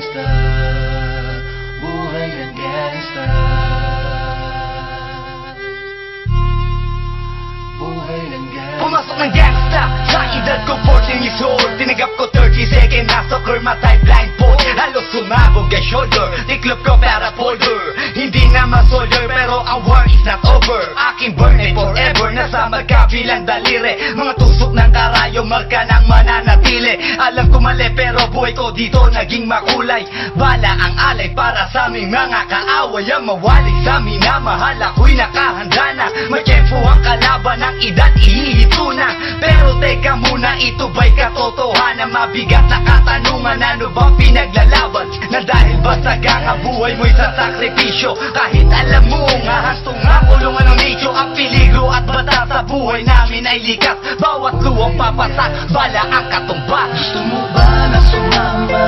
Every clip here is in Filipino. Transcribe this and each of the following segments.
gangsta, buhay ng gangsta, buhay ng gangsta. Pumasok ng gangsta sa edad ko 14 years old. Tinagap ko 30 second na soccer matay blindfold. Halos sumabog ang shoulder, tiklop ko para folder. Hindi naman soldier pero ang war is not over. Aking burn ay forever, nasa magkabilang daliri. Mga tusok ng karayo, marka ng mananatili. Alam ko mali pero buhay ko dito naging makulay. Bala ang alay para sa aming mga kaaway. Ang mawalig sa minamahal ako'y nakahanda na. May tempo ang kalaban ng edad ihihito na. Pero teka muna, ito ba'y katotohanan? Mabigat na katanungan, ano bang pinaglalaban? Na dahil basta ang buhay mo'y sa sakripisyo. Kahit alam mo nga hastong nga kulungan ng nicho. Ang peligro at bata sa buhay namin ay likas. Bawat luwang papasak, bala ang katumba. Gusto mo ba na sumama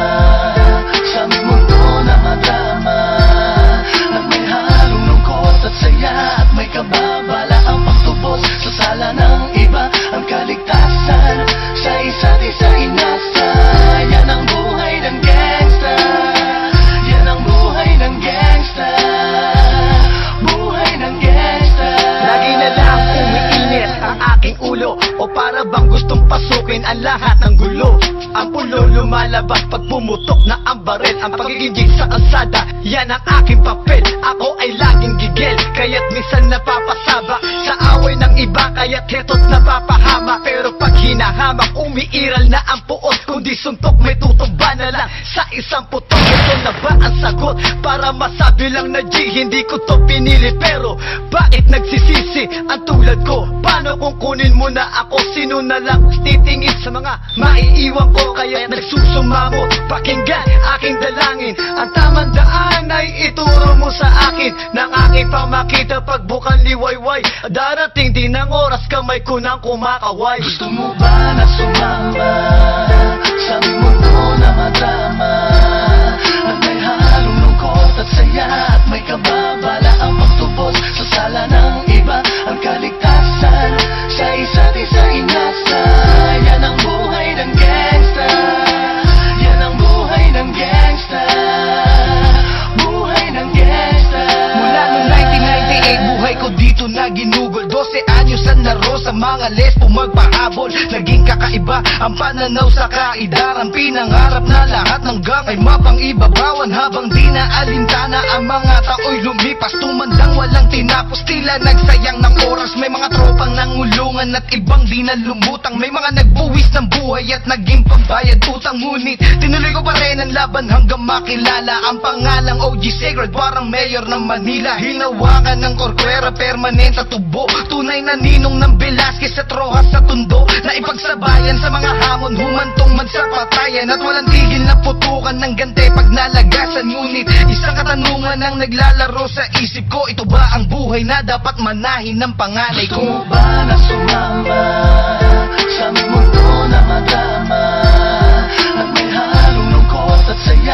sa aming mundo na madrama? Na may halong lungkot at saya at may kababala ang pagtubos sa sala ng iba. Ang kaligtasan sa isa't isa inasa. Yan ang buhay ng gangsta, yan ang buhay ng gangsta, buhay ng gangsta. Lagi na lang umiinit ang aking ulo, o para bang gustong pasukin ang lahat ng gulo. Ang pulo lumalabas pag pumutok na ang baril. Ang pagiging sa kalsada, yan ang aking papel. Ako ay laging gigil, kaya't minsan napapasaba sa away ng iba, kaya't heto't napapahama. Pero pag hinahamak, umiiral na ang puot. Kundi suntok may tutumba na lang sa isang putok. Ito na ba ang sagot para masabi lang na G, hindi ko to pinili? Pero bakit nagsisisi ang tulad ko? Paano kung kunin mo na ako? Sino na lang titingin sa mga maiiwan ko? Kaya nagsusumamo, pakinggan aking dalangin. Ang tamang daan ay ituro mo sa akin. Nang aking pamakita pagbukan liwayway. Darating din ang oras kamay ko nang kumakaway. Gusto mo ba na sumama sa aming mundo na madrama? Na may halong lungkot at saya at may kababala ang pagtubos sa sala ng iba. Ang kaligtasan sa isa't isa inasa. Yan ang buhay ng gangsta, yan ang buhay ng gangsta, buhay ng gangsta. Mula noong 1998, buhay ko dito na ginugol. 12 anyos ang naro sa mga lesbo magpahabol. Naging kakaiba ang pananaw sa kaidaran. Pinangarap na lahat ng gang ay mapang-ibabawan. Habang di na alintana ang mga tao'y lumipas. Tumandang walang tinapos, tila nagsayang ng oras. May mga tropang nangulungan at ibang di na lumutang. May mga nagbuwis ng buhay at naging pambayad utang. Ngunit tinuloy ko pa rin ang laban hanggang makilala ang pangalang OG Sacred, parang mayor ng Manila. Hinawakan ng korkwera, permanent at tubo. Tunay na ninong ng Velasquez at Rojas sa tundo. Na ipagsabayan sa mga hamon, humantong man sa patayan. At walang tigil na putukan ng gante pag nalagasan. Ngunit isang katanungan ang naglalaro sa isip ko. Ito ba ang buhay na dapat manahin ng panganay ko? Gusto mo ba na sumama sa aming mundo na madrama? Na may halong lungkot at saya